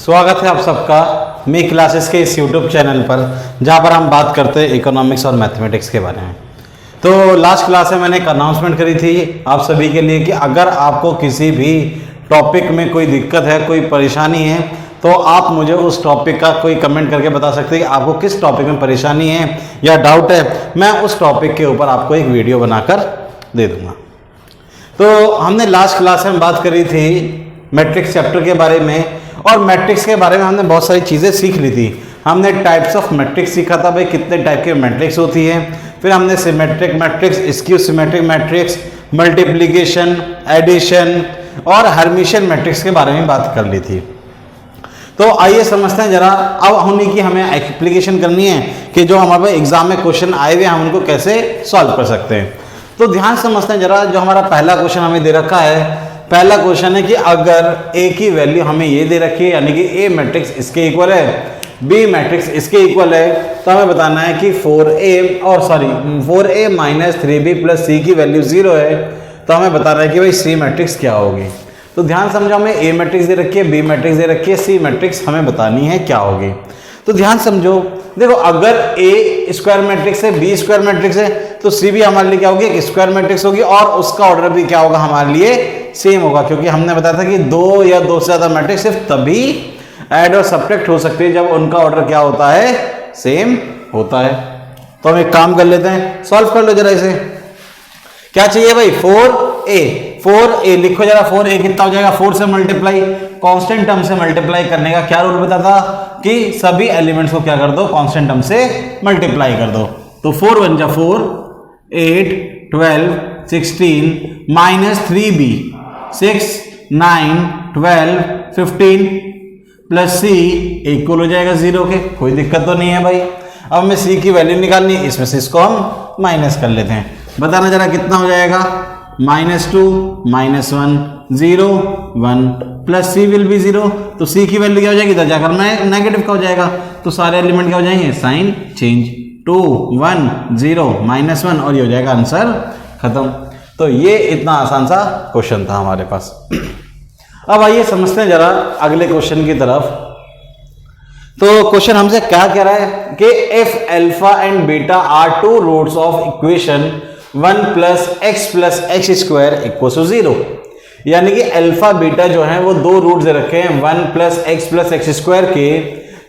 स्वागत है आप सबका मी क्लासेस के इस यूट्यूब चैनल पर, जहां पर हम बात करते हैं इकोनॉमिक्स और मैथमेटिक्स के बारे में। तो लास्ट क्लास में मैंने एक अनाउंसमेंट करी थी आप सभी के लिए कि अगर आपको किसी भी टॉपिक में कोई दिक्कत है, कोई परेशानी है, तो आप मुझे उस टॉपिक का कोई कमेंट करके बता सकते हैं कि आपको किस टॉपिक में परेशानी है या डाउट है। मैं उस टॉपिक के ऊपर आपको एक वीडियो बनाकर दे दूँगा। तो हमने लास्ट क्लास में बात करी थी मैट्रिक्स चैप्टर के बारे में, और मैट्रिक्स के बारे में हमने बहुत सारी चीज़ें सीख ली थी। हमने टाइप्स ऑफ मैट्रिक्स सीखा था, भाई कितने टाइप के मैट्रिक्स होती है। फिर हमने symmetric matrix, skew symmetric matrix, multiplication, addition और हर्मिशियन मैट्रिक्स के बारे में बात कर ली थी। तो आइए समझते हैं जरा, अब उन्हीं की हमें एप्लीकेशन करनी है कि जो हमारे एग्जाम में क्वेश्चन आए हुए हम उनको कैसे सॉल्व कर सकते हैं। तो ध्यान समझते हैं जरा, जो हमारा पहला क्वेश्चन हमें दे रखा है। पहला क्वेश्चन है कि अगर ए की वैल्यू हमें ये दे रखी है, यानी कि ए मैट्रिक्स इसके इक्वल है, बी मैट्रिक्स इसके इक्वल है, तो हमें बताना है कि 4a माइनस 3b प्लस सी की वैल्यू 0 है। तो हमें बताना है कि भाई सी मैट्रिक्स क्या होगी। तो ध्यान समझो, हमें ए मैट्रिक्स दे रखी है, बी मैट्रिक्स दे रखी है, सी मैट्रिक्स हमें बतानी है क्या होगी। तो ध्यान समझो, देखो अगर ए स्क्वायर मैट्रिक्स है, बी स्क्वायर मैट्रिक्स है, तो सी भी हमारे लिए क्या होगी, एक स्क्वायर मैट्रिक्स होगी, और उसका ऑर्डर भी क्या होगा, हमारे लिए सेम होगा। क्योंकि हमने बताया था कि दो या दो से ज्यादा मैट्रिक्स सिर्फ तभी ऐड और सब्ट्रैक्ट हो सकते हैं जब उनका ऑर्डर क्या होता है, सेम होता है। तो हम एक काम कर लेते हैं, सॉल्व कर लो जरा इसे। क्या चाहिए भाई, 4a लिखो जरा। 4a कितना हो जाएगा, 4 से मल्टीप्लाई, कांस्टेंट टर्म से मल्टीप्लाई करने का क्या रूल बताता कि सभी एलिमेंट्स को क्या कर दो, कांस्टेंट टर्म से मल्टीप्लाई कर दो। तो 4 1 जा 4, 8 12 16 माइनस 3b 6 9 12 15 प्लस सी इक्वल हो जाएगा 0 के। कोई दिक्कत तो नहीं है भाई। अब हमें सी की वैल्यू निकालनी है, इसमें से इसको हम माइनस कर लेते हैं। बताना जरा कितना हो जाएगा, -2 -1 0 1 प्लस सी विल बी 0। तो सी की वैल्यू क्या हो जाएगी, इधर जाकर नेगेटिव का हो जाएगा। तो सारे एलिमेंट क्या हो जाएंगे, साइन चेंज, 2 1 0 -1, और ये हो जाएगा आंसर खत्म। तो ये इतना आसान सा क्वेश्चन था हमारे पास। अब आइए समझते हैं जरा अगले क्वेश्चन की तरफ। तो क्वेश्चन हमसे क्या कह रहा है कि if alpha and beta are two roots of equation 1 + x square equal to 0। यानी कि अल्फा बीटा जो है वो दो रूट्स दे रखे हैं 1 + x स्क्वायर के।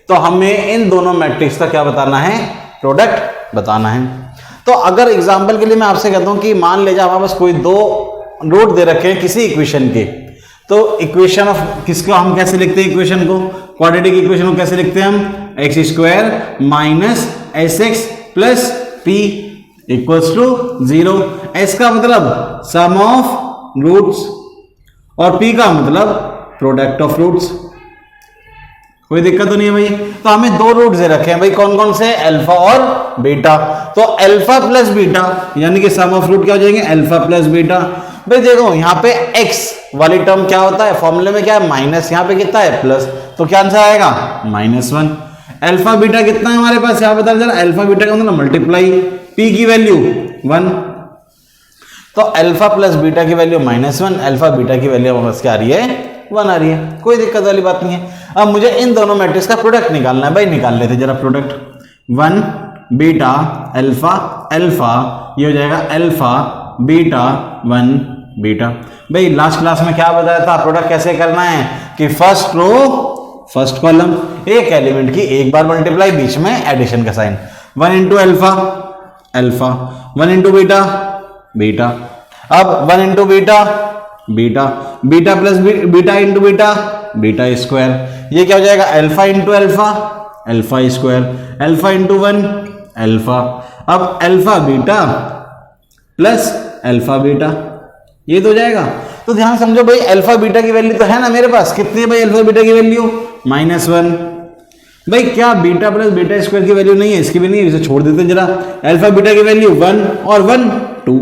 तो हमें इन दोनों मैट्रिक्स का क्या बताना है, प्रोडक्ट बताना है। तो अगर एग्जांपल के लिए मैं आपसे कहता हूं कि मान ले जाओ हमारे पास कोई दो रूट दे रखे हैं किसी इक्वेशन के, तो इक्वेशन ऑफ किसको हम कैसे लिखते हैं, इक्वेशन को, क्वाड्रेटिक इक्वेशन को कैसे लिखते हैं हम, x square minus sx plus p equals to 0। s का मतलब सम ऑफ रूट्स और p का मतलब प्रोडक्ट ऑफ रूट्स। कोई दिक्कत तो नहीं है भाई। तो हमें दो रूट्स दे रखे हैं भाई, कौन कौन से, अल्फा और बीटा। तो अल्फा प्लस बीटा यानी कि सम ऑफ रूट क्या हो जाएंगे, अल्फा प्लस बीटा। भाई देखो यहाँ पे x वाली टर्म क्या होता है, फॉर्मूले में क्या है माइनस, यहाँ पे कितना है प्लस, तो क्या आंसर आएगा -1। अल्फा बीटा कितना है हमारे पास, यहाँ बता जरा, अल्फा बीटा का मतलब मल्टीप्लाई, p की वैल्यू 1, तो अल्फा प्लस बीटा की वैल्यू -1, अल्फा बीटा की वैल्यू हमारे पास क्या आ रही है, 1 आ रही है। कोई दिक्कत वाली बात नहीं है। अब मुझे इन दोनों मैट्रिक्स का प्रोडक्ट निकालना है भाई, निकाल लेते जरा प्रोडक्ट। 1 बीटा अल्फा अल्फा, ये हो जाएगा अल्फा बीटा 1 बीटा। भाई लास्ट क्लास में क्या बताया था, प्रोडक्ट कैसे करना है कि फर्स्ट रो फर्स्ट कॉलम, एक एलिमेंट की एक बार मल्टीप्लाई, बीच में एडिशन का sign. 1 into alpha alpha, 1 into beta beta, अब 1 into beta beta, beta plus beta into beta beta square, ये क्या हो जाएगा, alpha into alpha alpha square, alpha into 1 alpha. अब alpha beta plus alpha beta, ये तो हो जाएगा। तो ध्यान समझो भाई, अल्फा बीटा की वैल्यू तो है ना मेरे पास, कितनी है भाई अल्फा बीटा की वैल्यू, -1। भाई क्या बीटा प्लस बीटा स्क्वायर की वैल्यू नहीं है, इसकी भी नहीं है, इसे छोड़ देते हैं जरा। अल्फा बीटा की वैल्यू 1 और 1 2,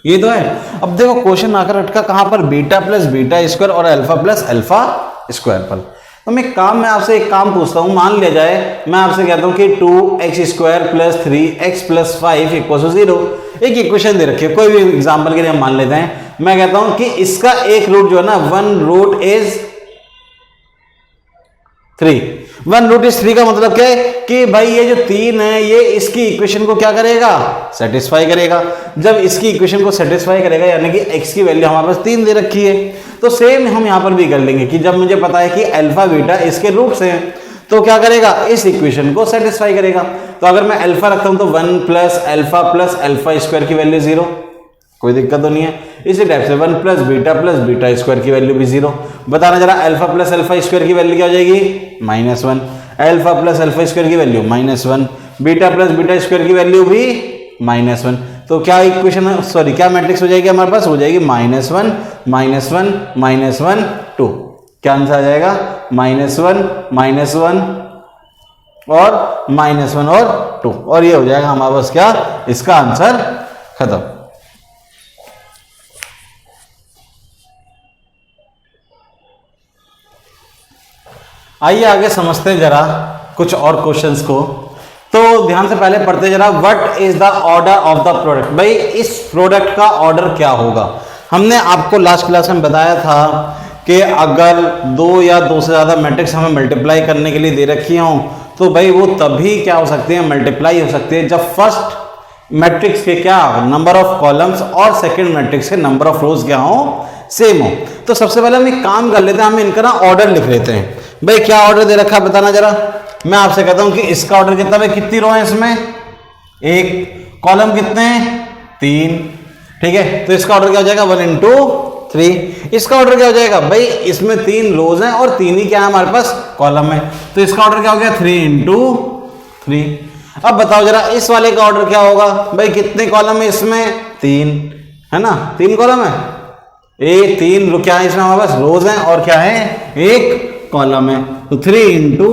ये तो है। अब देखो क्वेश्चन आकर अटका कहां पर, बीटा प्लस बीटा स्क्वायर और अल्फा प्लस अल्फा स्क्वायर पर। तो मैं आपसे एक काम पूछता हूं, मान लिया जाए मैं आपसे कहता हूं कि 2x square plus 3x plus 5 equal to 0। एक इक्वेशन दे रखी है, कोई भी एग्जांपल के लिए हम मान लेते हैं। मैं कहता हूं कि इसका एक रूट जो है ना, 1 रूट इज 3। 1√3 का मतलब क्या है कि भाई ये जो 3 है ये इसकी इक्वेशन को क्या करेगा, सेटिस्फाई करेगा। जब इसकी इक्वेशन को सेटिस्फाई करेगा यानी कि x की वैल्यू हमारे पास 3 दे रखी है, तो सेम हम यहां पर भी कर लेंगे कि जब मुझे पता है कि अल्फा बीटा इसके रूट्स हैं तो क्या करेगा, इस इक्वेशन को सेटिस्फाई करेगा। तो अगर मैं अल्फा रखता हूं तो 1 प्लस अल्फा स्क्वायर की वैल्यू 0, कोई दिक्कत तो नहीं है। इसी टाइप से 1 प्लस बीटा स्क्वायर की वैल्यू भी 0। बताना जरा, अल्फा प्लस अल्फा स्क्वायर की वैल्यू क्या हो जाएगी, -1। अल्फा प्लस अल्फा स्क्वायर की value -1, beta plus beta square की वैल्यू भी -1। तो क्या इक्वेशन, सॉरी क्या मैट्रिक्स हो जाएगी हमारे पास, हो जाएगी -1 -1 -1 2। क्या आंसर आ जाएगा, -1 -1 और -1 और 2, और ये हो जाएगा हमारे पास क्या, इसका आंसर खत्म। आइए आगे समझते हैं जरा कुछ और क्वेश्चंस को। तो ध्यान से पहले पढ़ते जरा, what is the order of the product. भाई इस प्रोडक्ट का ऑर्डर क्या होगा। हमने आपको लास्ट क्लास में बताया था कि अगर 2 या 2 से ज्यादा मैट्रिक्स हमें मल्टीप्लाई करने के लिए दे रखी हों तो भाई वो तभी क्या हो सकते हैं, मल्टीप्लाई हो सकते हैं जब फर्स्ट मैट्रिक्स के क्या नंबर ऑफ कॉलम्स और सेकंड मैट्रिक्स के नंबर ऑफ रोज क्या हो, सेम हो। तो सबसे पहले हम एक काम कर लेते हैं, हम इनका ना ऑर्डर लिख लेते हैं। भाई क्या ऑर्डर दे रखा है बताना जरा। मैं आपसे कहता हूं कि इसका ऑर्डर कितना है, कितनी रो है इसमें, 1, कॉलम कितने हैं 3, ठीक है। तो इसका ऑर्डर क्या हो जाएगा, 1 into 3। इसका ऑर्डर क्या हो जाएगा, भाई इसमें 3 रोज हैं और 3 ही क्या है हमारे पास कॉलम है, तो इसका ऑर्डर क्या हो गया, 3 into 3। अब बताओ जरा इस वाले का ऑर्डर क्या होगा, भाई कितने कॉलम है इसमें, 3 है ना, 3 कॉलम है, 3 क्या है इसमें हमारे पास रोज हैं और क्या है 1 कॉलम है, तो 3 into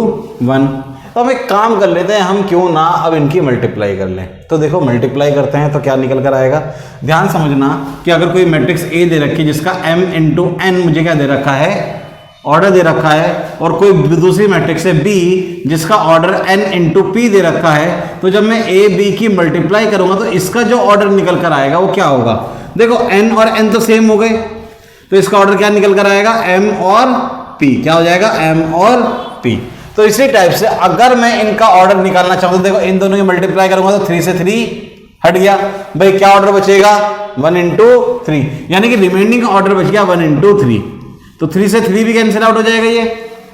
1। तो हम एक काम कर लेते हैं, हम क्यों ना अब इनकी मल्टीप्लाई कर लें। तो देखो मल्टीप्लाई करते हैं तो क्या निकल कर आएगा, ध्यान समझना कि अगर कोई मैट्रिक्स ए दे रखी है जिसका m into n मुझे क्या दे रखा है, ऑर्डर दे रखा है, और कोई दूसरी मैट्रिक्स है b जिसका ऑर्डर n into p दे रखा है, तो जब मैं a b की मल्टीप्लाई करूंगा तो इसका जो ऑर्डर निकल कर आएगा वो क्या होगा। देखो n और n तो सेम हो गए, तो इसका ऑर्डर क्या निकल कर आएगा, m और p, क्या हो जाएगा m और p। तो इसी टाइप से अगर मैं इनका ऑर्डर निकालना चाहूं तो देखो इन दोनों की मल्टीप्लाई करूंगा तो 3 से 3 हट गया, भाई क्या ऑर्डर बचेगा 1 into 3, यानी कि रिमेनिंग ऑर्डर बच गया 1 into 3। तो 3 से 3 भी कैंसिल आउट हो जाएगा ये,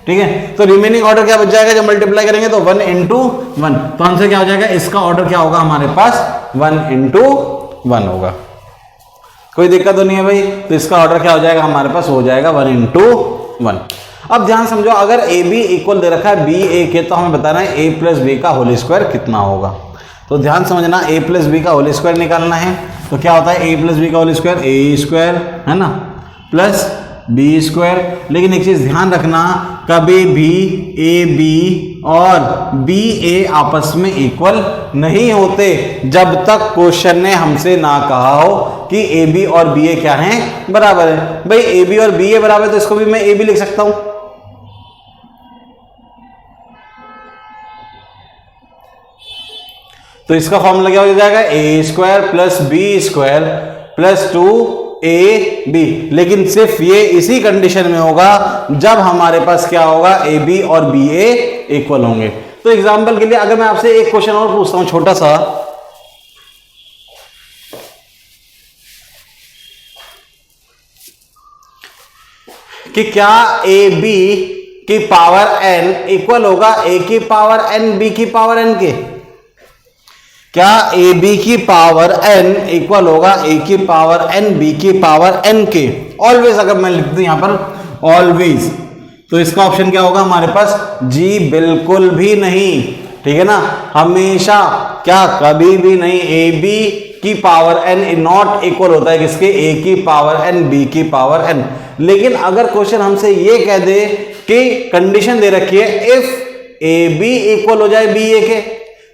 ठीक है। तो रिमेनिंग ऑर्डर क्या बच जाएगा जब मल्टीप्लाई करेंगे तो 1 into 1। तो आंसर क्या हो जाएगा, इसका ऑर्डर क्या होगा हमारे पास 1 into 1 होगा। कोई दिक्कत तो नहीं है भाई, तो इसका ऑर्डर क्या हो जाएगा हमारे पास, हो जाएगा 1 into 1। अब ध्यान समझो, अगर ए बी इक्वल दे रखा है बी ए के, तो हमें बताना है ए प्लस बी का होल स्क्वायर कितना होगा। तो ध्यान समझना, ए प्लस बी का होल स्क्वायर निकालना है तो क्या होता है, ए प्लस बी का होल स्क्वायर ए स्क्वायर है ना, प्लस बी स्क्वायर। लेकिन एक चीज ध्यान रखना, कभी भी ए बी और बी ए आपस में इक्वल नहीं होते जब तक क्वेश्चन ने हमसे ना कहा हो कि ए बी और बी ए क्या हैं, बराबर है। भाई ए बी और बी ए बराबर है तो इसको भी मैं ए बी लिख सकता हूं। तो इसका फॉर्मूला क्या हो जाएगा, A square plus B square plus 2ab। लेकिन सिर्फ ये इसी कंडीशन में होगा जब हमारे पास क्या होगा, ए बी और बी ए इक्वल होंगे। तो एग्जांपल के लिए अगर मैं आपसे एक क्वेश्चन और पूछता हूं छोटा सा, कि क्या ए बी की पावर n इक्वल होगा ए की पावर n बी की पावर n के। क्या ए बी की पावर n इक्वल होगा ए की पावर n बी की पावर n के। ऑलवेज अगर मैं लिख दूं यहां पर ऑलवेज, तो इसका ऑप्शन क्या होगा हमारे पास, जी बिल्कुल भी नहीं, ठीक है ना। हमेशा क्या, कभी भी नहीं, ए बी की पावर n नॉट इक्वल होता है किसके, ए की पावर n बी की पावर n। लेकिन अगर क्वेश्चन हमसे ये कह दे कि कंडीशन दे रखी है इफ ए बी इक्वल हो जाए बी ए के,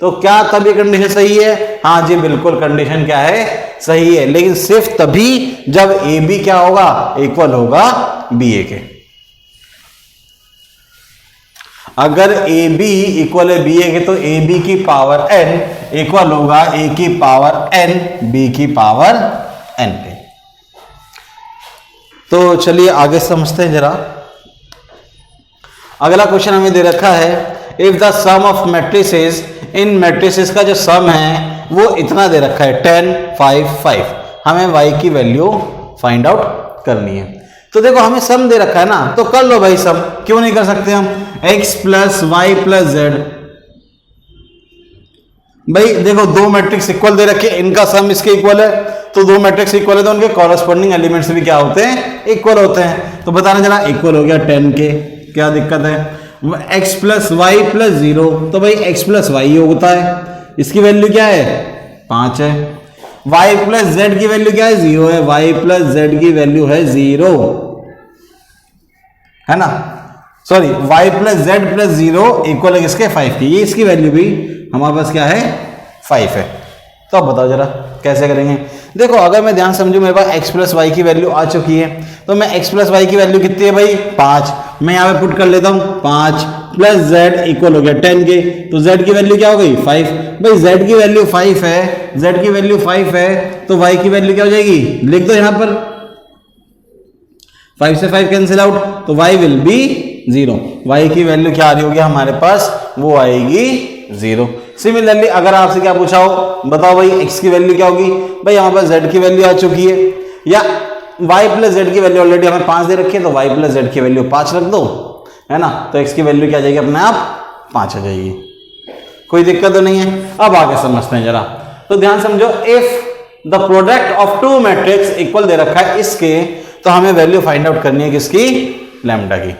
तो क्या तब ये कंडीशन सही है, हाँ जी बिल्कुल कंडीशन क्या है, सही है। लेकिन सिर्फ तभी जब ए बी क्या होगा, इक्वल होगा बी ए के। अगर ए बी इक्वल है बी ए के तो ए बी की पावर n इक्वल होगा ए की पावर n बी की पावर n के। तो चलिए आगे समझते हैं जरा। अगला क्वेश्चन हमें दे रखा है if the sum of matrices, इन मैट्रिसेस का जो सम है वो इतना दे रखा है 10 5 5, हमें y की वैल्यू फाइंड आउट करनी है। तो देखो हमें सम दे रखा है ना, तो कर लो भाई सम, क्यों नहीं कर सकते हम, x plus Y plus Z. भाई देखो दो मैट्रिक्स इक्वल दे रखे, इनका सम इसके इक्वल है, तो दो मैट्रिक्स इक्वल है तो उनके कॉरस्पॉन्डिंग एलिमेंट्स भी क्या होते हैं, इक्वल होते हैं। तो बताना जरा, इक्वल हो गया 10 के, क्या दिक्कत है, x प्लस वाई प्लस 0, तो भाई x प्लस वाई होता है, इसकी वैल्यू क्या है 5 है। y प्लस जेड की वैल्यू क्या है 0 है, y प्लस जेड की वैल्यू है 0 है ना, sorry y plus Z plus 0 equal है किसके 5 की, ये इसकी वैल्यू भी हमारे पास क्या है 5 है। तो अब बताओ जरा कैसे करेंगे। देखो अगर मैं ध्यान समझू, मेरे पास x प्लस वाई की वैल्यू आ चुकी है, तो मैं x प्लस वाई की वैल्यू कितनी है भाई 5, मैं यहाँ पे पुट कर लेता हूँ 5 प्लस z इक्वल हो गया 10 के, तो z की वैल्यू क्या हो गई 5। भाई z की वैल्यू 5 है, z की वैल्यू 5 है, तो y की वैल्यू क्या हो जाएगी, लिख दो यहाँ पर, 5 से 5 कैंसिल आउट, तो y विल बी 0, y की वैल्यू क्या आ रही होगी हमारे पास, वो आएगी 0। सिमिलरली अगर आपसे क्या पूछा हो, बताओ भाई x की वैल्यू क्या होगी, भाई हमारे पास z की वैल्यू आ चुकी है, या y प्लस जेड की वैल्यू ऑलरेडी हमें 5 दे रखी है, तो y प्लस जेड की वैल्यू 5 रख दो, है ना, तो x की वैल्यू क्या आ जाएगी अपने आप 5 आ जाएगी, कोई दिक्कत तो नहीं है। अब आगे समझते हैं जरा, तो ध्यान समझो, if the product of two matrix equal दे रखा है इसके, तो हमें वैल्यू फाइंड आउट करनी है किसकी, लैम्डा की।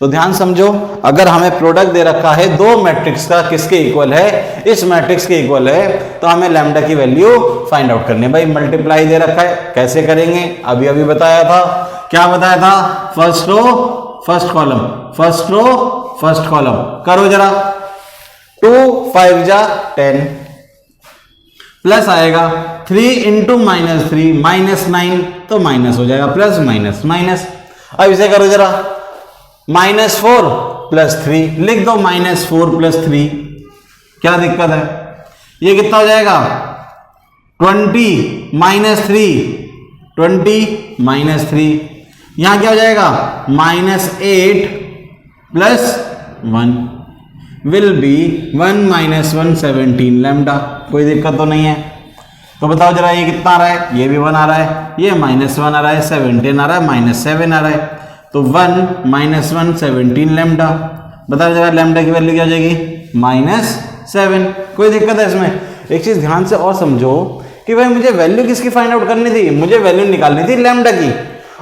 तो ध्यान समझो, अगर हमें प्रोडक्ट दे रखा है दो मैट्रिक्स का, किसके इक्वल है, इस मैट्रिक्स के इक्वल है, तो हमें लैम्डा की वैल्यू फाइंड आउट करनी है। भाई मल्टीप्लाई दे रखा है, कैसे करेंगे, अभी अभी बताया था, क्या बताया था, first row first column, first row first column, करो जरा, 2 5 जा 10 प्लस आएगा 3 इंटू -3 -9, तो माइनस हो जाएगा, प्लस माइनस माइनस। अब इसे करो जरा, -4 प्लस 3, लिख दो -4 प्लस 3, क्या दिक्कत है, ये कितना हो जाएगा 20 -3 20 -3, यहां क्या हो जाएगा -8 प्लस 1 विल बी 1 -1 17 लैम्डा, कोई दिक्कत तो नहीं है। तो बताओ जरा ये कितना आ रहा है, ये भी 1 आ रहा है, ये -1 आ रहा है, 17 आ रहा है, -7 आ रहा है, तो 1 -1 17 लैम्डा। बताओ जरा लैम्डा की वैल्यू क्या हो जाएगी -7, कोई दिक्कत है इसमें। एक चीज ध्यान से और समझो कि भाई मुझे वैल्यू किसकी फाइंड आउट करनी थी, मुझे वैल्यू निकालनी थी लैम्डा की,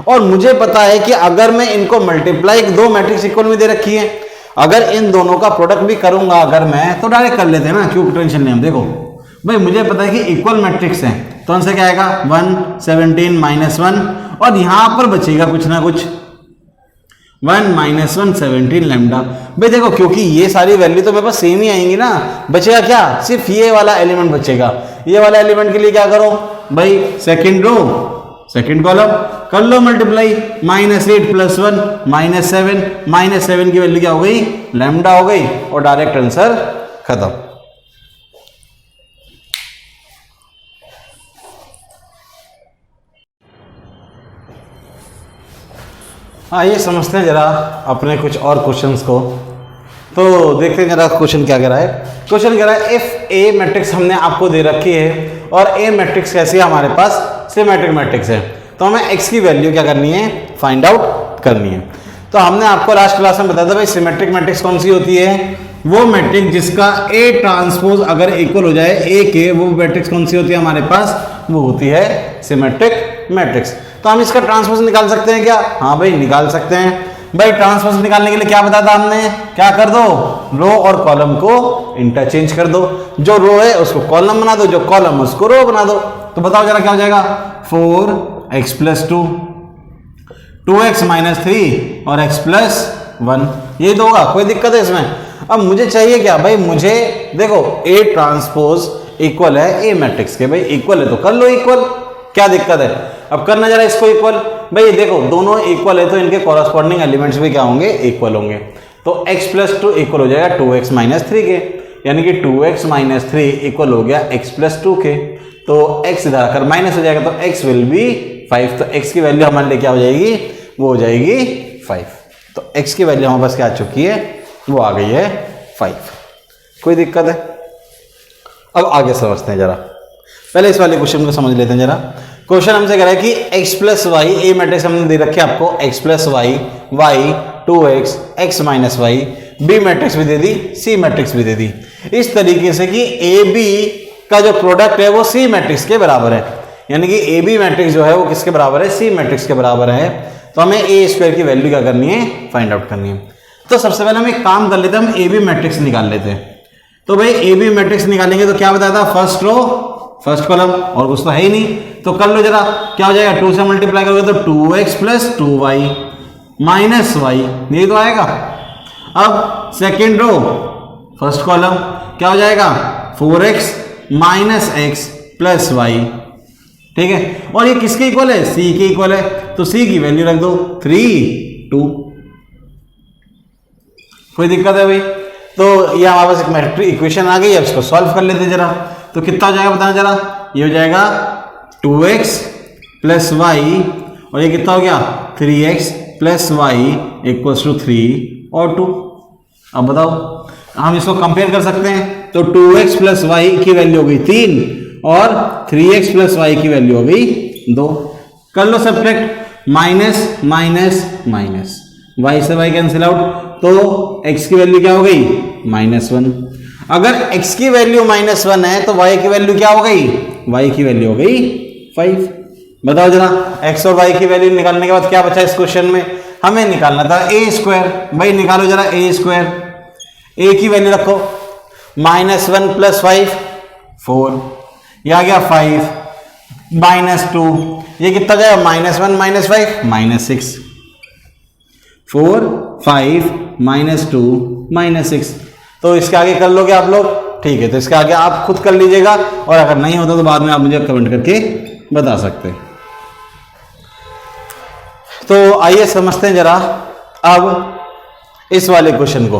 और मुझे पता है कि अगर मैं इनको मल्टीप्लाई, दो मैट्रिक्स इक्वल में दे रखी है, अगर इन दोनों का प्रोडक्ट भी करूंगा अगर मैं, तो डायरेक्ट कर लेते हैं ना, क्यों टेंशन नहीं। हम देखो भाई मुझे पता है कि इक्वल मैट्रिक्स हैं, तो उनसे क्या आएगा 1 17 -1, और यहां पर बचेगा कुछ ना कुछ 1 -1 17 लैम्डा। भाई देखो क्योंकि ये सारी वैल्यू तो मेरे पास सेम ही आएंगी ना, बचेगा क्या, सिर्फ ये वाला एलिमेंट बचेगा। ये वाला एलिमेंट के लिए क्या करो भाई, सेकंड रो सेकंड कॉलम कर लो मल्टीप्लाई, -8 प्लस 1 -7, -7 की वैल्यू क्या हो गई, लैम्डा हो गई, और डायरेक्ट आंसर खत्म। आइए समझते हैं जरा अपने कुछ और क्वेश्चंस को। तो देखते हैं जरा क्वेश्चन क्या कह रहा है। क्वेश्चन कह रहा है इफ ए मैट्रिक्स हमने आपको दे रखी है, और ए मैट्रिक्स कैसी है हमारे पास, सिमेट्रिक मैट्रिक्स है, तो हमें एक्स की वैल्यू क्या करनी है, फाइंड आउट करनी है। तो हमने आपको लास्ट क्लास में बताया था भाई सिमेट्रिक मैट्रिक्स कौन सी होती है, वो मैट्रिक्स जिसका ए ट्रांसपोज अगर इक्वल हो जाए ए के, वो मैट्रिक्स कौन सी होती है हमारे पास, वो होती है सिमेट्रिक मैट्रिक्स। तो हम इसका ट्रांसपोज निकाल सकते हैं क्या, हाँ भाई निकाल सकते हैं। भाई ट्रांसपोज निकालने के लिए क्या बताया था हमने, क्या कर दो, रो और कॉलम को इंटरचेंज कर दो, जो रो है उसको कॉलम बना दो, जो कॉलम है उसको रो बना दो। तो बताओ जरा क्या हो जाएगा, 4x + 2 2x - 3 और x + 1, ये दो होगा, कोई दिक्कत है इसमें। अब मुझे चाहिए क्या भाई, मुझे देखो A ट्रांसपोज इक्वल है ए मैट्रिक्स के, भाई इक्वल है तो कर लो इक्वल, क्या दिक्कत है। अब करना जरा इसको इक्वल, भाई देखो दोनों इक्वल है तो इनके कॉरस्पॉन्डिंग एलिमेंट्स भी क्या होंगे, इक्वल होंगे। तो x + 2 इक्वल हो जाएगा 2x - 3 के, यानी कि 2x - 3 इक्वल हो गया x + 2 के। तो x इधर आकर माइनस हो जाएगा, तो x विल बी 5, तो x की वैल्यू हमारे लिए क्या हो जाएगी, वो हो जाएगी 5। तो x की वैल्यू हमारे पास क्या आ चुकी है, वो आ गई है 5। कोई दिक्कत है? अब आगे समझते हैं जरा, पहले इस वाले क्वेश्चन को समझ लेते हैं जरा। क्वेश्चन हमसे कह रहा है कि x plus Y, A matrix हमने दे रखी है आपको, x plus Y, Y 2x, x minus Y, B matrix भी दे दी, सी मैट्रिक्स भी दे दी, इस तरीके से कि ए बी का जो प्रोडक्ट है वो सी मैट्रिक्स के बराबर है, यानी कि ए बी मैट्रिक्स जो है वो किसके बराबर है, सी मैट्रिक्स के बराबर है। तो हमें ए स्क्वायर की वैल्यू क्या करनी है, फाइंड आउट करनी है। तो सबसे पहले हम एक काम कर लेते हैं, हम ए बी मैट्रिक्स निकाल लेते हैं। तो भाई ए बी मैट्रिक्स निकालेंगे तो क्या बताया था, फर्स्ट रो फर्स्ट कॉलम, और कुछ तो है ही नहीं, तो कर लो जरा, क्या हो जाएगा, 2 से मल्टीप्लाई करोगे तो 2x plus 2y minus Y, ये तो आएगा। अब सेकेंड रो फर्स्ट कॉलम क्या हो जाएगा, 4x minus x plus Y, ठीक है। और ये किसके इक्वल है, c के इक्वल है, तो c की वैल्यू रख दो 3 2। कोई दिक्कत है भाई? तो ये हमारे पास एक मैट्रिक्स इक्वेशन आ गई, अब इसको सॉल्व कर लेते जरा। तो कितना हो जाएगा बताना जरा, ये हो जाएगा 2x प्लस वाई, और ये कितना हो गया 3x plus Y equals to 3 और 2। अब बताओ, हम इसको कंपेयर कर सकते हैं, तो 2x प्लस वाई की वैल्यू हो गई 3 और 3x प्लस वाई की वैल्यू हो गई 2। कर लो subtract, minus minus minus, y से y कैंसिल आउट, तो x की वैल्यू क्या हो गई -1। अगर x की वैल्यू -1 है तो y की वैल्यू क्या हो गई, y की वैल्यू हो गई 5। बताओ जरा, x और y की वैल्यू निकालने के बाद क्या बचा इस क्वेश्चन में, हमें निकालना था a स्क्वायर। भाई निकालो जरा a स्क्वायर, a की वैल्यू रखो, -1 प्लस 5 4, यह आ गया 5 -2, ये कितना जाएगा -1 -5 -6, 4 5 -2 -6। तो इसके आगे कर लोगे आप लोग, ठीक है। तो इसके आगे आप खुद कर लीजिएगा, और अगर नहीं होता तो बाद में आप मुझे कमेंट करके बता सकते हैं। तो आइए समझते हैं जरा अब इस वाले क्वेश्चन को,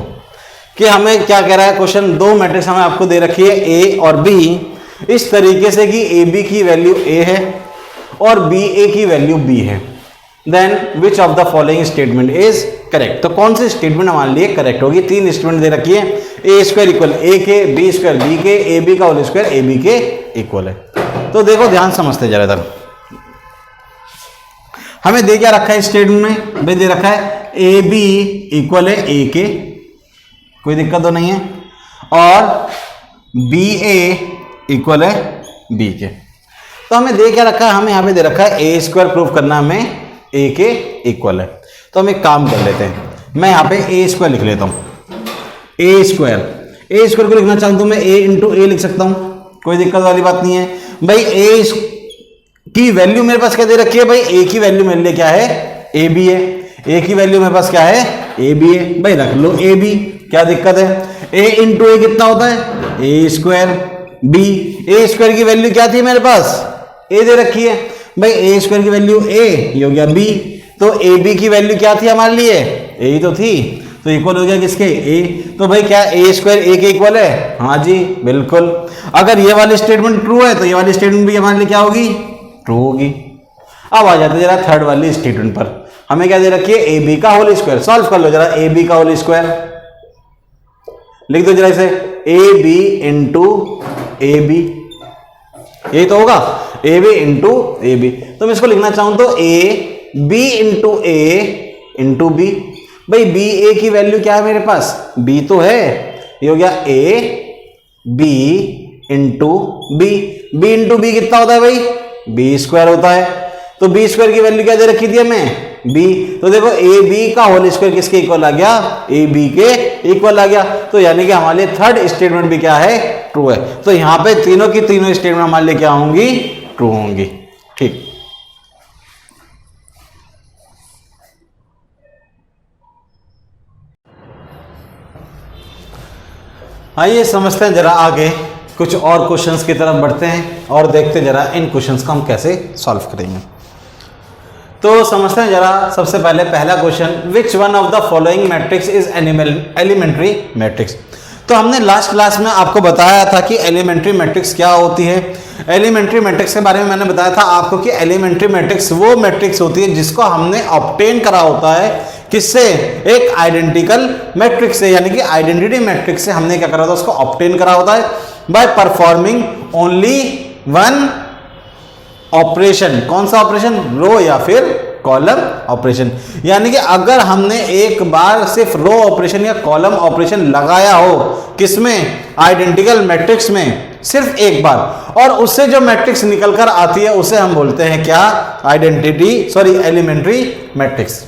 कि हमें क्या कह रहा है क्वेश्चन। दो मैट्रिक्स हमें आपको दे रखी है a और b, इस तरीके से कि ए बी की वैल्यू a है और बी ए की वैल्यू b है। Then which of the following statement is correct, तो कौन सी स्टेटमेंट हमारे लिए करेक्ट होगी। तीन स्टेटमेंट दे रखी है, ए स्क्वायर इक्वल ए के, बी स्क्वायर बी के, ए बी का होल स्क्वायर ए बी के इक्वल है। तो देखो ध्यान समझते जरा इधर, हमें दे क्या रखा है स्टेटमेंट में, भाई दे रखा है ए बी इक्वल है ए के, कोई दिक्कत तो नहीं है, और बी ए इक्वल है बी के। तो हमें दे क्या रखा है, हमें यहां पे दे रखा है ए स्क्वायर प्रूफ करना, हमें ए के इक्वल है। तो हम एक काम कर लेते हैं, मैं यहां पे ए स्क्वायर लिख लेता हूं, ए स्क्वायर को लिखना चाहूं तो मैं ए इंटू ए लिख सकता हूं, कोई दिक्कत वाली बात नहीं है। भाई ए की वैल्यू मेरे पास क्या दे रखी है, भाई ए की वैल्यू मेरे लिए क्या है, ए बी है, ए की वैल्यू मेरे पास क्या है, ए बी है, भाई रख लो ए बी, क्या दिक्कत है। ए इंटू ए कितना होता है, ए स्क्वायर बी, ए स्क्वायर की वैल्यू क्या थी मेरे पास, ए दे रखी है, भाई ए स्क्वायर की वैल्यू ए, ये हो गया बी, तो ए बी की वैल्यू क्या थी हमारे लिए, ए ही तो थी, तो इक्वल हो गया किसके, ए। तो भाई क्या ए स्क्वायर ए के इक्वल है, हाँ जी बिल्कुल। अगर ये वाली स्टेटमेंट ट्रू है तो ये वाली स्टेटमेंट भी हमारे लिए क्या होगी, ट्रू होगी। अब आ जाते जरा थर्ड वाली स्टेटमेंट पर, हमें क्या दे रखी है, ए बी का होल स्क्वायर। सॉल्व कर लो जरा, ए बी का होल स्क्वायर लिख दो जरा इसे, A B into A B, यही तो होगा, A B into A B. तो मैं इसको लिखना चाहूं तो A B into A into B. भाई बी ए की वैल्यू क्या है मेरे पास, बी तो है, ये हो गया A B into B, B into B कितना होता है भाई, बी स्क्वायर होता है। तो बी स्क्वायर की वैल्यू क्या दे रखी थी हमें, बी, तो देखो ए बी का होल स्क्वायर किसके इक्वल आ गया, ए बी के इक्वल आ गया। तो यानी कि हमारे लिए थर्ड स्टेटमेंट भी क्या है, ट्रू है। तो यहां पे तीनों की तीनों स्टेटमेंट हमारे लिए क्या होंगी, ट्रू होंगी। ठीक, आइए समझते हैं जरा आगे, कुछ और क्वेश्चंस की तरफ बढ़ते हैं और देखते जरा इन क्वेश्चंस को हम कैसे सॉल्व करेंगे। तो समझते हैं जरा, सबसे पहले पहला question, which one of the following matrix is elementary matrix. तो हमने लास्ट क्लास में आपको बताया था कि एलिमेंट्री मैट्रिक्स क्या होती है। एलिमेंट्री मैट्रिक्स के बारे में मैंने बताया था आपको कि एलिमेंट्री मैट्रिक्स वो मैट्रिक्स होती है जिसको हमने ऑब्टेन करा होता है किससे? एक आइडेंटिकल मैट्रिक्स से, यानी कि आइडेंटिटी मैट्रिक्स से हमने क्या करा होता है, उसको ऑब्टेन करा होता है by performing only one operation. कौन सा ऑपरेशन? रो या फिर कॉलम ऑपरेशन। यानी कि अगर हमने एक बार सिर्फ रो ऑपरेशन या कॉलम ऑपरेशन लगाया हो, किसमें? आइडेंटिकल मैट्रिक्स में, सिर्फ एक बार, और उससे जो मैट्रिक्स निकलकर आती है उसे हम बोलते हैं क्या? Elementary matrix.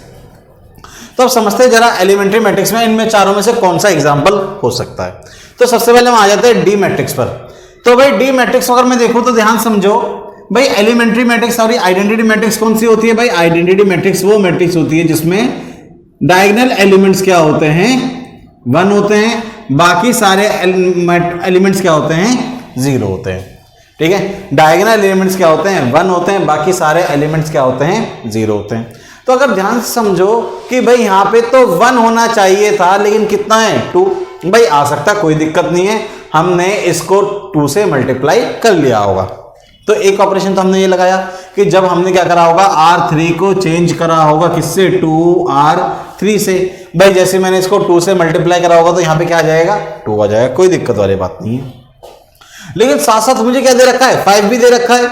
तो अब समझते हैं जरा एलिमेंट्री मैट्रिक्स में इनमें चारों में से कौन सा एग्जांपल हो सकता है। तो सबसे पहले हम आ जाते हैं डी मैट्रिक्स पर। तो भाई डी मैट्रिक्स अगर मैं देखूं तो ध्यान समझो भाई, एलिमेंट्री मैट्रिक्स और आइडेंटिटी मैट्रिक्स कौन सी होती है भाई? आइडेंटिटी मैट्रिक्स वो मैट्रिक्स होती है जिसमें डायगोनल एलिमेंट्स क्या होते हैं? 1 होते हैं, बाकी सारे एलिमेंट्स क्या होते हैं? 0 होते हैं। ठीक है, डायगोनल एलिमेंट्स क्या होते हैं? 1 होते हैं, बाकी सारे एलिमेंट्स क्या होते हैं? 0 होते हैं। तो अगर ध्यान से समझो कि भाई यहां पे तो 1 होना चाहिए था, लेकिन कितना है? 2। भाई आ सकता, कोई दिक्कत नहीं है, हमने इसको 2 से मल्टीप्लाई कर लिया होगा। तो एक ऑपरेशन तो हमने ये लगाया कि जब हमने क्या करा होगा, R3 को चेंज करा होगा किससे? 2R3 से। भाई जैसे मैंने इसको 2 से मल्टीप्लाई करा होगा तो यहाँ पे क्या आ जाएगा? 2 आ जाएगा, कोई दिक्कत वाली बात नहीं है। लेकिन साथ साथ मुझे क्या दे रखा है? 5 भी दे रखा है।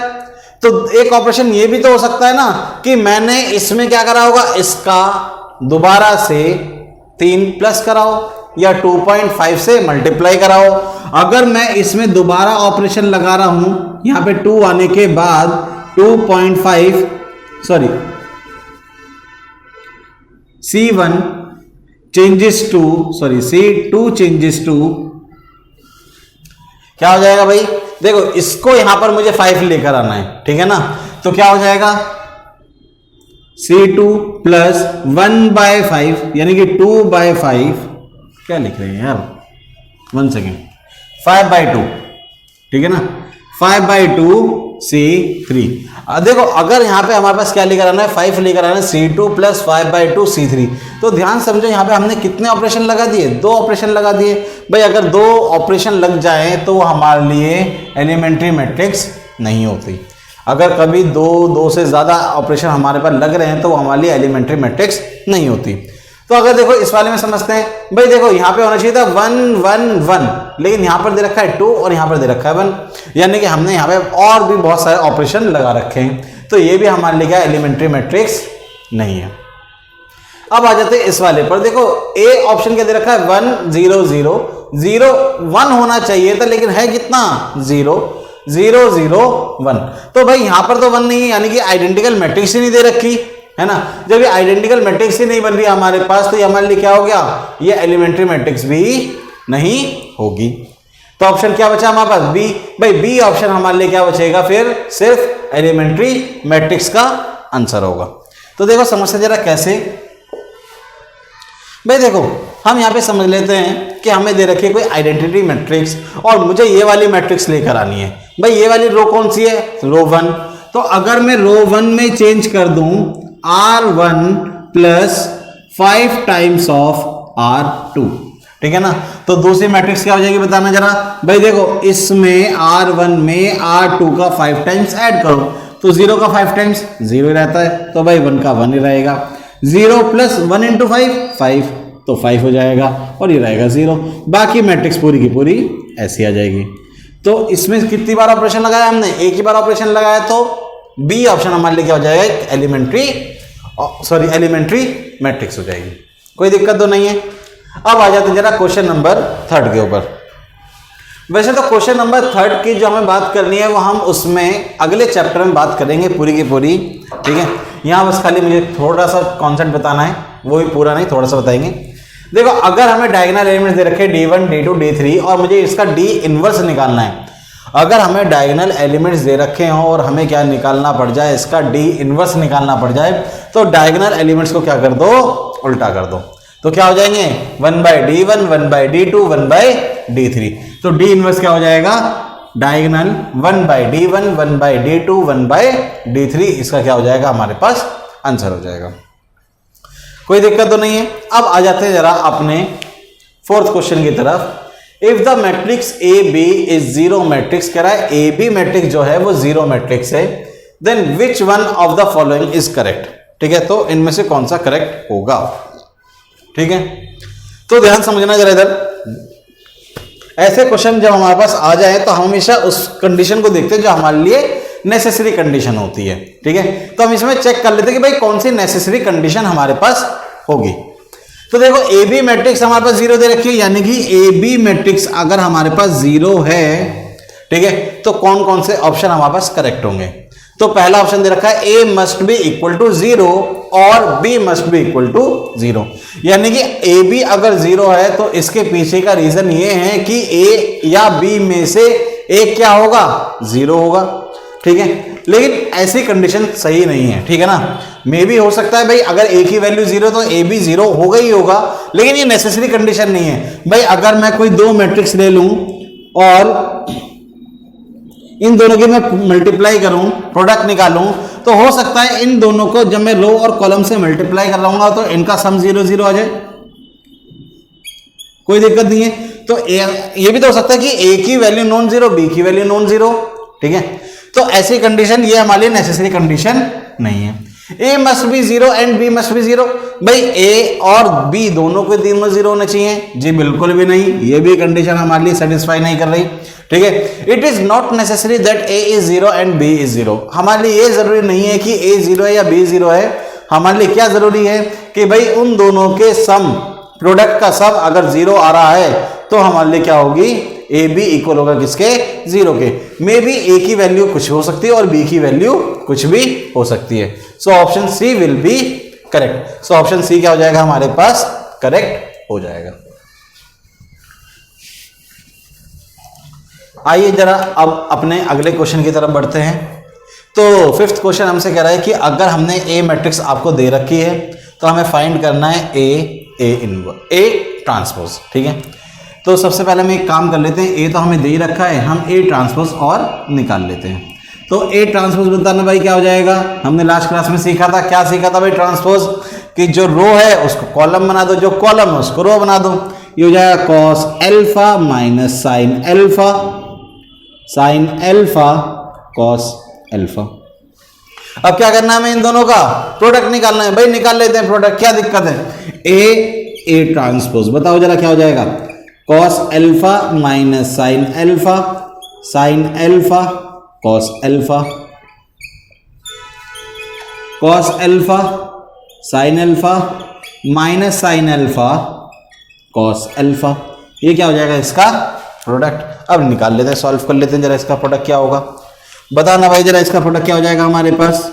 तो एक ऑपरेशन ये भी तो हो सकता है ना कि मैंने इसमें क्या करा होगा, इसका दोबारा से 3 प्लस कराओ या 2.5 से मल्टीप्लाई कराओ। अगर मैं इसमें दोबारा ऑपरेशन लगा रहा हूं, यहां पे 2 आने के बाद 2.5 C1 changes to C2 changes to क्या हो जाएगा भाई? देखो इसको यहां पर मुझे 5 लेकर आना है, ठीक है ना? तो क्या हो जाएगा? C2 प्लस 1/5 यानी कि 2/5, क्या लिख रहे हैं यार, 1 सेकेंड, 5/2, ठीक है ना? 5/2 C3। देखो अगर यहां पे हमारे पास क्या लेकर आना है? 5 लेकर आना है, C2 प्लस 5/2 C3। तो ध्यान समझो यहां पे हमने कितने ऑपरेशन लगा दिए? 2 ऑपरेशन लगा दिए। भाई अगर 2 ऑपरेशन लग जाए तो हमारे लिए एलिमेंट्री मैट्रिक्स नहीं होती। अगर कभी 2 से ज्यादा ऑपरेशन हमारे पास लग रहे हैं तो हमारे लिए एलिमेंट्री मैट्रिक्स नहीं होती। तो अगर देखो इस वाले में समझते हैं, भाई देखो यहां पे होना चाहिए था 1 1 1, लेकिन यहां पर दे रखा है 2 और यहां पर दे रखा है 1, यानी कि हमने यहां पे और भी बहुत सारे ऑपरेशन लगा रखे हैं। तो ये भी हमारे लिए क्या एलिमेंट्री मैट्रिक्स नहीं है। अब आ जाते हैं इस वाले पर। देखो ए ऑप्शन क्या दे रखा है? 1 0 0 0 1 होना चाहिए था, लेकिन है कितना? 0 0 0 1। तो भाई यहां पर तो 1 नहीं है, यानी कि आइडेंटिकल मैट्रिक्स ही नहीं दे रखी है ना। जब ये आइडेंटिकल मैट्रिक्स ही नहीं बन रही हमारे पास तो ये हमारे लिए क्या हो गया? ये एलिमेंट्री मैट्रिक्स भी नहीं होगी। तो ऑप्शन क्या बचा हमारे पास? बी। भाई बी ऑप्शन हमारे लिए क्या बचेगा फिर? सिर्फ एलिमेंट्री मैट्रिक्स का आंसर होगा। तो देखो समझते जरा कैसे। भाई देखो हम यहां पे समझ लेते हैं कि हमें दे रखी है कोई आइडेंटिटी मैट्रिक्स और मुझे ये वाली मैट्रिक्स लेकर आनी है। भाई ये वाली रो कौन सी है? रो 1। तो अगर मैं रो 1 में चेंज कर दूं R1 plus 5 times of R2, ठीक है ना, तो दूसरी मैट्रिक्स क्या हो जाएगी बताना जरा। भाई देखो इसमें R1 में R2 का 5 टाइम्स ऐड करो तो 0 का 5 टाइम्स 0 रहता है, तो भाई 1 का 1 ही रहेगा। 0 प्लस 1 इंटू 5 तो 5 हो जाएगा और ये रहेगा 0। बाकी मैट्रिक्स पूरी की पूरी ऐसी आ जाएगी। तो इसमें कितनी बार ऑपरेशन लगाया हमने? एक ही बार ऑपरेशन लगाया, तो बी ऑप्शन हमारे लिए क्या हो जाएगा? एलिमेंट्री मैट्रिक्स हो जाएगी। कोई दिक्कत तो नहीं है। अब आ जाते जरा क्वेश्चन नंबर 3 के ऊपर। वैसे तो क्वेश्चन नंबर 3 की जो हमें बात करनी है वो हम उसमें अगले चैप्टर में बात करेंगे पूरी की पूरी, ठीक है। यहाँ बस खाली मुझे थोड़ा सा कॉन्सेप्ट बताना है, वो भी पूरा नहीं, थोड़ा सा बताएंगे। देखो अगर हमें डायगोनल एलिमेंट्स दे रखे D1 D2 D3 और मुझे इसका D इनवर्स निकालना है। अगर हमें डायगोनल एलिमेंट्स दे रखे हों और हमें क्या निकालना पड़ जाए? इसका D इनवर्स निकालना पड़ जाए, तो डायगोनल एलिमेंट्स को क्या कर दो? उल्टा कर दो। तो क्या हो जाएंगे? 1/D1 1/D2 1/D3। तो D इनवर्स क्या हो जाएगा? डायगोनल 1/D1 1/D2 1/D3, इसका क्या हो जाएगा? हमारे पास आंसर हो जाएगा। कोई दिक्कत तो नहीं है। अब आ जाते हैं जरा अपने 4th क्वेश्चन की तरफ। If the matrix A B is zero matrix, कह रहा है ए बी मैट्रिक्स जो है वो जीरो मैट्रिक्स है, then which one of the following is correct. ठीक है, तो इनमें से कौन सा करेक्ट होगा? ठीक है, तो ध्यान समझना जरा इधर। ऐसे क्वेश्चन जब हमारे पास आ जाए तो हम हमेशा उस कंडीशन को देखते हैं जो हमारे लिए नेसेसरी कंडीशन होती है। ठीक है, तो हम इसमें चेक कर लेते हैं कि भाई कौन सी नेसेसरी कंडीशन हमारे पास होगी। तो देखो ए बी मैट्रिक्स हमारे पास 0 दे रखी है, यानी कि ए बी मैट्रिक्स अगर हमारे पास 0 है, ठीक है, तो कौन कौन से ऑप्शन हमारे पास करेक्ट होंगे। तो पहला ऑप्शन दे रखा है A must be equal to 0 और B must be equal to 0, यानी कि ए बी अगर 0 है तो इसके पीछे का रीजन ये है कि ए या बी में से एक क्या होगा, 0 होगा। ठीक है, लेकिन ऐसी कंडीशन सही नहीं है। ठीक है ना, मे भी हो सकता है भाई अगर ए की वैल्यू 0 तो ए भी 0 होगा ही होगा, लेकिन ये नेसेसरी कंडीशन नहीं है। भाई अगर मैं कोई दो मैट्रिक्स ले लूं और इन दोनों की मैं मल्टीप्लाई करूं, प्रोडक्ट निकालूं, तो हो सकता है इन दोनों को जब मैं रो और कॉलम से मल्टीप्लाई कर रहा तो इनका सम 0 0 आ जाए, कोई दिक्कत नहीं है। तो ये भी तो हो सकता है कि ए की वैल्यू नॉन जीरो, बी की वैल्यू नॉन जीरो। ठीक है, तो ऐसी कंडीशन ये हमारे लिए नेसेसरी कंडीशन नहीं है। A must be 0 and B must be 0, भाई ए और बी दोनों के तीनों 0 होने चाहिए, जी बिल्कुल भी नहीं, ये भी कंडीशन हमारे लिए सेटिस्फाई नहीं कर रही। ठीक है, it is not necessary that A is 0 and B is 0, हमारे लिए ये जरूरी नहीं है कि ए 0 है या बी 0 है। हमारे लिए क्या जरूरी है कि भाई उन दोनों के सम, प्रोडक्ट का सम अगर 0 आ रहा है तो हमारे लिए क्या होगी, ए बी इक्वल होगा किसके, 0 के। मे बी ए की वैल्यू कुछ हो सकती है और बी की वैल्यू कुछ भी हो सकती है। So option C will be correct. So option C क्या हो जाएगा हमारे पास, करेक्ट हो जाएगा। आइए जरा अब अपने अगले क्वेश्चन की तरफ बढ़ते हैं। तो फिफ्थ क्वेश्चन हमसे कह रहा है कि अगर हमने ए मैट्रिक्स आपको दे रखी है तो हमें फाइंड करना है ए ट्रांसपोज। ठीक है, तो सबसे पहले हम एक काम कर लेते हैं, ए तो हमें दे ही रखा है, हम ए ट्रांसपोज और निकाल लेते हैं। तो ए ट्रांसपोज बताना भाई क्या हो जाएगा, हमने लास्ट क्लास में सीखा था, क्या सीखा था भाई, ट्रांसपोज कि जो रो है उसको कॉलम बना दो, जो कॉलम है उसको रो बना दो। ये हो जाएगा cos alpha minus sine alpha, sine alpha cos alpha. अब क्या करना है, हमें इन दोनों का प्रोडक्ट निकालना है। भाई निकाल लेते हैं प्रोडक्ट, क्या दिक्कत है। ए ट्रांसपोज बताओ जरा क्या हो जाएगा, cos alpha minus sine alpha, sine alpha cos alpha, cos alpha sine alpha minus sine alpha cos alpha. ये क्या हो जाएगा, इसका प्रोडक्ट। अब निकाल लेते हैं, सॉल्व कर लेते हैं जरा, इसका प्रोडक्ट क्या होगा बताना भाई जरा, इसका प्रोडक्ट क्या हो जाएगा हमारे पास,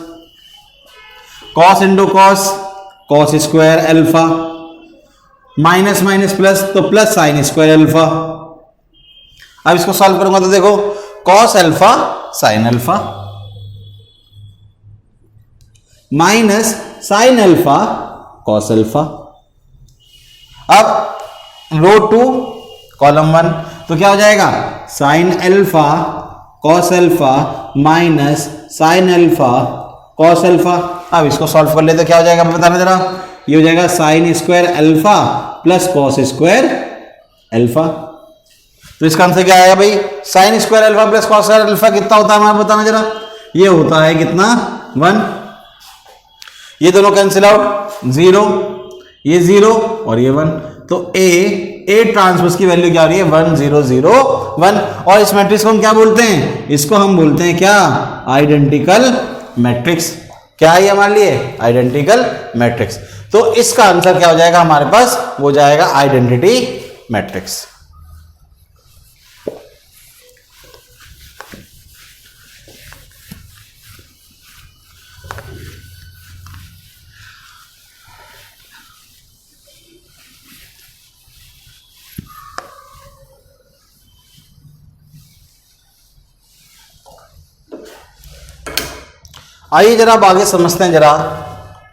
cos into cos, cos square alpha, minus minus plus तो प्लस साइन स्क्वायर एल्फा। अब इसको सॉल्व करूंगा तो देखो cos alpha sine alpha minus sine alpha cos alpha. अब रो 2 कॉलम 1, तो क्या हो जाएगा, sine alpha cos alpha minus sine alpha cos alpha. अब इसको सॉल्व कर लेते क्या हो जाएगा बताना जरा, ये हो जाएगा sign square alpha plus cos square alpha. तो इसका आंसर क्या आएगा भाई, sign square alpha plus cos square alpha कितना होता है हमारा बताना जरा, ये होता है कितना, 1। ये दोनों कैंसिल आउट, 0, ये 0 और ये 1, तो ए ट्रांसपोज की वैल्यू क्या हो रही है, 1 0 0 1। और इस मैट्रिक्स को हम क्या बोलते हैं, इसको हम बोलते हैं क्या, आइडेंटिकल मैट्रिक्स। क्या है हमारे लिए, आइडेंटिकल मैट्रिक्स। तो इसका आंसर क्या हो जाएगा हमारे पास, वो जाएगा आइडेंटिटी मैट्रिक्स। आइए जरा अब आगे समझते हैं जरा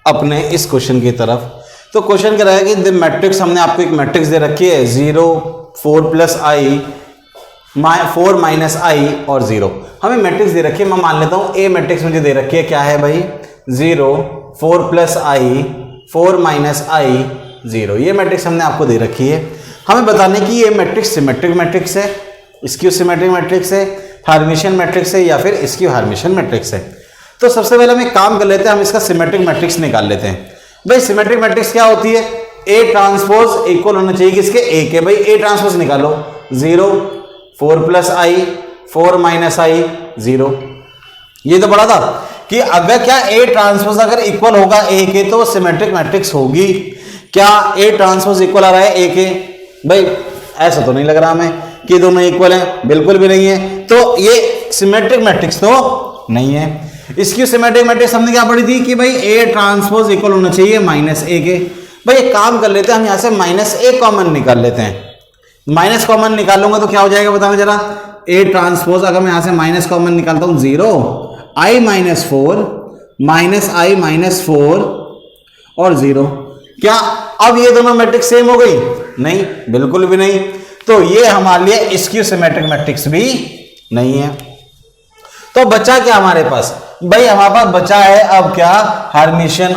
अपने इस क्वेश्चन की तरफ। तो क्वेश्चन कह रहा है कि द मैट्रिक्स, हमने आपको एक मैट्रिक्स दे रखी है 0 4 प्लस आई 4 माइनस आई और 0। हमें मैट्रिक्स दे रखी है, मैं मान लेता हूं ए मैट्रिक्स मुझे दे रखी है, क्या है भाई, 0 4 प्लस आई 4 माइनस आई 0। ये मैट्रिक्स हमने आपको दे रखी है। हमें बताने की ये मैट्रिक्स सिमेट्रिक मैट्रिक्स है, इसकी सिमेट्रिक मैट्रिक्स है, हार्मिशियन मैट्रिक्स है या फिर इसकी हार्मिशियन मैट्रिक्स है। तो सबसे पहले हम एक काम कर लेते हैं, हम इसका सिमेट्रिक मैट्रिक्स निकाल लेते हैं। भाई सिमेट्रिक मैट्रिक्स क्या होती है, ए ट्रांसपोज इक्वल होना चाहिए किसके, ए के। भाई ए ट्रांसपोज निकालो, 0 4 प्लस आई 4 माइनस आई 0। ये तो बड़ा था कि अगर क्या ए ट्रांसपोज अगर इक्वल होगा ए के तो सिमेट्रिक मैट्रिक्स होगी। क्या ए ट्रांसपोज इक्वल आ रहा है ए के? भाई ऐसा तो नहीं लग रहा हमें कि दोनों इक्वल हैं, बिल्कुल भी नहीं है। तो ये सिमेट्रिक मैट्रिक्स तो नहीं है। इसकी सिमेट्रिक मैट्रिक्स हमने क्या पढ़ी थी कि भाई ए ट्रांसपोज इक्वल होना चाहिए माइनस ए के। भाई एक काम कर लेते हैं, हम यहां से माइनस ए कॉमन निकाल लेते हैं। माइनस कॉमन निकाल लूंगा तो क्या हो जाएगा बताना जरा। ए ट्रांसपोज अगर मैं यहां से माइनस कॉमन निकालता हूं 0 आई माइनस 4 माइनस आई माइनस 4 और 0। क्या अब ये दोनों मैट्रिक्स सेम हो गई? नहीं, बिल्कुल भी नहीं। तो ये हमारे लिए स्क्यू सिमेट्रिक मैट्रिक्स भी नहीं है। तो बचा क्या हमारे पास? भाई हमारे पास बचा है अब क्या, हार्मिशियन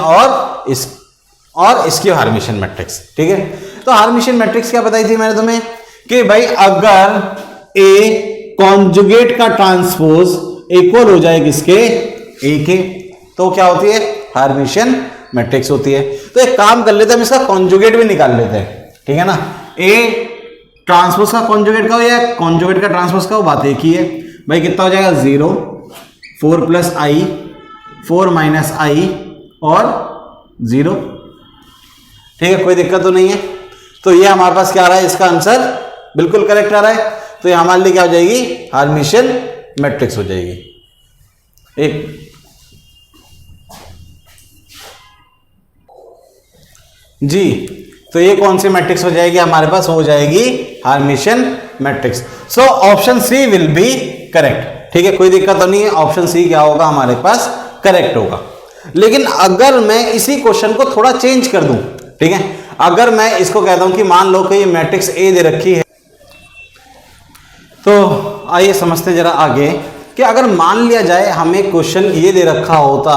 और स्क्यू हार्मिशियन मैट्रिक्स। ठीक है, तो हार्मिशियन मैट्रिक्स क्या बताई थी मैंने तुम्हें कि भाई अगर ए कॉन्जुगेट का ट्रांसपोज इक्वल हो जाए किसके, ए के, तो क्या होती है, हार्मिशियन मैट्रिक्स होती है। तो एक काम कर लेते हैं, हम इसका कॉन्जुगेट भी निकाल लेते हैं। ठीक है ना, ए ट्रांसपोज का कॉन्जुगेट का हो या कॉन्जुगेट का ट्रांसपोज का हो, बात एक ही है। भाई कितना हो जाएगा, 0 4 प्लस आई 4 माइनस आई और 0। ठीक है, कोई दिक्कत तो नहीं है। तो ये हमारे पास क्या आ रहा है, इसका आंसर बिल्कुल करेक्ट आ रहा है। तो ये हमारे लिए क्या हो जाएगी, हार्मिशियन मैट्रिक्स हो जाएगी। एक जी, तो ये कौन सी मैट्रिक्स हो जाएगी हमारे पास, हो जाएगी Hermitian matrix. So option C will be correct. ठीक है, कोई दिक्कत तो नहीं है, ऑप्शन सी क्या होगा हमारे पास, करेक्ट होगा। लेकिन अगर मैं इसी क्वेश्चन को थोड़ा चेंज कर दूं, ठीक है, अगर मैं इसको कहता हूं कि मान लो कि ये मैट्रिक्स ए दे रखी है, तो आइए समझते जरा आगे कि अगर मान लिया जाए हमें क्वेश्चन ये दे रखा होता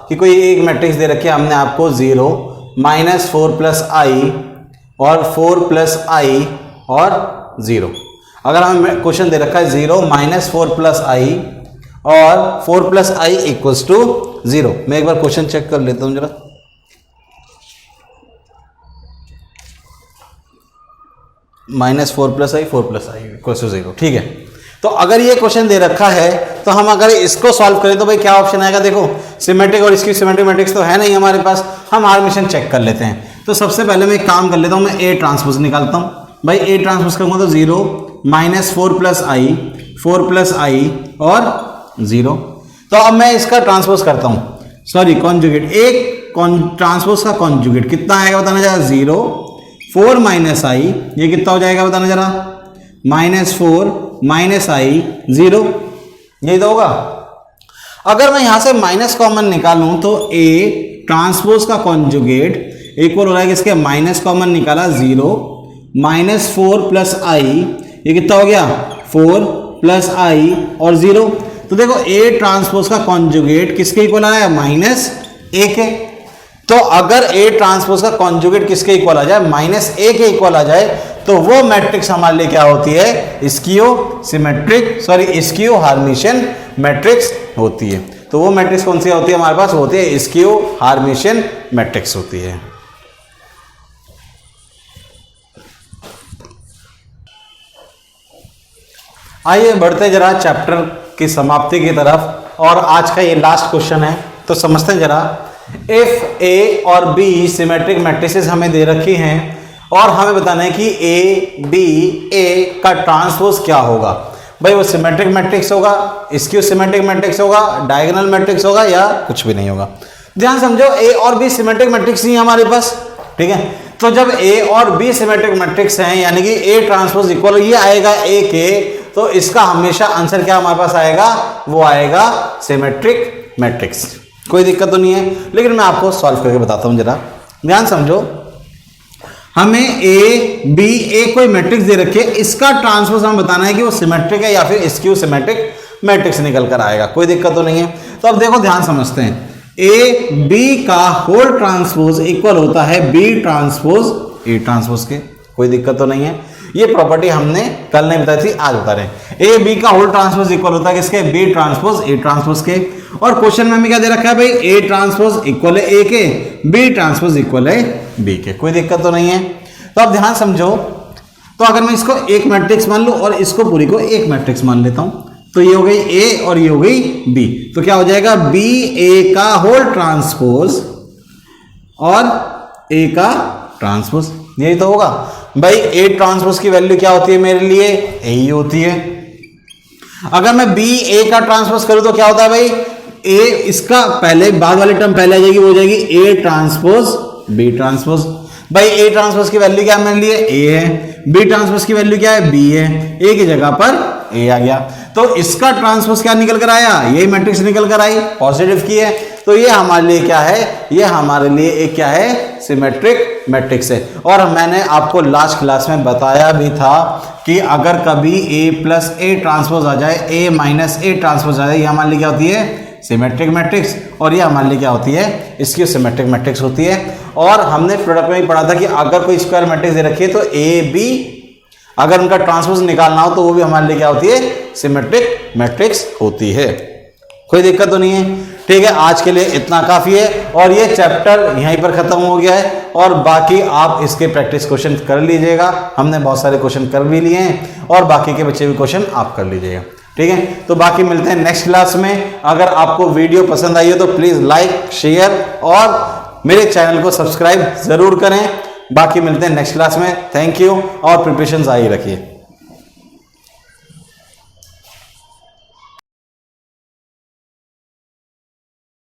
कि कोई एक मैट्रिक्स दे रखी है, हमने आपको 0 माइनस 4 प्लस आई और 4 प्लस आई और 0। अगर हमें क्वेश्चन दे रखा है 0 माइनस 4 प्लस आई और 4 प्लस आई इक्वल्स टू 0। मैं एक बार क्वेश्चन चेक कर लेता हूं जरा। Minus 4 plus I equals to 0। ठीक है, तो अगर ये क्वेश्चन दे रखा है तो हम अगर इसको सॉल्व करें तो भाई क्या ऑप्शन आएगा, देखो सिमेट्रिक और इसकी सिमेट्रिक मैट्रिक्स तो है नहीं हमारे पास, हम हार्मिशियन चेक कर लेते हैं। तो सबसे पहले मैं एक काम कर लेता हूं, मैं ए ट्रांसपोज निकालता हूं। भाई ए ट्रांसपोज करूंगा तो 0 माइनस 4 प्लस आई और 0। तो अब मैं इसका ट्रांसपोज करता हूं, सॉरी कॉन्जुगेट। एक ट्रांसपोज का कॉन्जुगेट कितना आएगा बताना जरा, 0 4 माइनस आई, ये कितना हो जाएगा बताना जरा, माइनस 4 माइनस आई 0। ये तो होगा। अगर मैं यहां से माइनस कॉमन निकालूं तो ए ट्रांसपोज का कॉन्जुगेट इक्वल हो रहा है किसके, माइनस कॉमन निकाला 0 माइनस 4 प्लस आई, ये कितना हो गया 4 प्लस आई और 0। तो देखो ए ट्रांसपोज का कॉन्जुगेट किसके इक्वल आया, माइनस ए के। तो अगर ए ट्रांसपोज का कॉन्जुगेट किसके इक्वल आ जाए, माइनस ए के इक्वल आ जाए, तो वो मैट्रिक्स हमारे लिए क्या होती है, स्क्यू हार्मिशियन मैट्रिक्स होती है। तो वो मैट्रिक्स कौन सी होती है हमारे पास, होती है स्क्यू हार्मिशियन मैट्रिक्स होती है। आइए बढ़ते जरा चैप्टर की समाप्ति की तरफ, और आज का ये लास्ट क्वेश्चन है, तो समझते हैं जरा। इफ ए और बी सिमेट्रिक मैट्रिसेस हमें दे रखी हैं और हमें बताना है कि ए बी ए का ट्रांसपोज क्या होगा। भाई वो सिमेट्रिक मैट्रिक्स होगा, स्क्यू सिमेट्रिक मैट्रिक्स होगा, डायगोनल मैट्रिक्स होगा या कुछ भी नहीं होगा। ध्यान समझो, ए और बी सिमेट्रिक मैट्रिक्स नहीं है हमारे पास। ठीक है, तो जब ए और बी सिमेट्रिक मैट्रिक्स हैं, यानी कि ए ट्रांसपोज इक्वल ये आएगा ए के, तो इसका हमेशा आंसर क्या हमारे पास आएगा, वो आएगा सिमेट्रिक मैट्रिक्स। कोई दिक्कत तो नहीं है, लेकिन मैं आपको सॉल्व करके बताता हूं जरा। ध्यान समझो, हमें ए बी ए कोई मैट्रिक्स दे रखी है, इसका ट्रांसपोज हमें बताना है कि वो सिमेट्रिक है या फिर स्क्यू सिमेट्रिक मैट्रिक्स निकल कर आएगा। कोई दिक्कत तो नहीं है। तो अब देखो ध्यान समझते हैं, ए बी का होल ट्रांसपोज इक्वल होता है बी ट्रांसपोज ए ट्रांसपोज के। कोई दिक्कत तो नहीं है। ये प्रॉपर्टी हमने कल नहीं बताई थी, आज बता रहे हैं। ए बी का होल ट्रांसपोज इक्वल होता है किसके, बी ट्रांसपोज ए ट्रांसपोज के। और क्वेश्चन में हमें क्या दे रखा है भाई, ए ट्रांसपोज इक्वल है ए के, बी ट्रांसपोज इक्वल है बी के। कोई दिक्कत तो नहीं है। तो आप ध्यान समझो, तो अगर मैं इसको एक मैट्रिक्स मान लूं और इसको पूरी को एक मैट्रिक्स मान लेता हूं, तो ये हो गई ए और ये हो गई बी, तो क्या हो जाएगा, बी ए का होल ट्रांसपोज और ए का ट्रांसपोज, यही तो होगा भाई। ए ट्रांसपोज की वैल्यू क्या होती है मेरे लिए, ए ही होती है। अगर मैं बी ए का ट्रांसपोज करूं तो क्या होता है भाई, ए इसका पहले बाद वाली टर्म पहले आ जाएगी, वो हो जाएगी ए ट्रांसपोज बी ट्रांसपोज। भाई ए ट्रांसपोज की वैल्यू क्या है मेरे लिए, ए है, बी ट्रांसपोज की वैल्यू क्या है, बी है, ए की जगह पर ए आ गया। तो इसका ट्रांसपोज क्या निकल कर आया, यही मैट्रिक्स निकल कर आई, पॉजिटिव की है। तो ये हमारे लिए क्या है, ये हमारे लिए एक क्या है, सिमेट्रिक मैट्रिक्स है। और मैंने आपको लास्ट क्लास में बताया भी था कि अगर कभी ए प्लस ए ट्रांसपोज आ जाए, ए माइनस ए ट्रांसपोज आ जाए, ये हमारे लिए क्या होती है, सिमेट्रिक मैट्रिक्स। और ये हमारे लिए क्या होती है, इसकी सिमेट्रिक मैट्रिक्स होती है। और हमने प्रोडक्ट में ही पढ़ा था कि अगर कोई स्क्वायर मैट्रिक्स दे रखी है तो ए बी, अगर उनका ट्रांसपोज निकालना हो तो वो भी हमारे लिए क्या होती है, सिमेट्रिक मैट्रिक्स होती है। कोई दिक्कत तो नहीं है, ठीक है। आज के लिए इतना काफी है और ये चैप्टर यहीं पर खत्म हो गया है। और बाकी आप इसके प्रैक्टिस क्वेश्चन कर लीजिएगा, हमने बहुत सारे क्वेश्चन कर भी लिए हैं और बाकी के बच्चे भी क्वेश्चन आप कर लीजिएगा, ठीक है। तो बाकी मिलते हैं नेक्स्ट क्लास में। अगर आपको वीडियो पसंद आई हो तो प्लीज लाइक शेयर और मेरे चैनल को सब्सक्राइब जरूर करें। बाकी मिलते हैं नेक्स्ट क्लास में। थैंक यू और प्रिपरेशन जारी रखिए।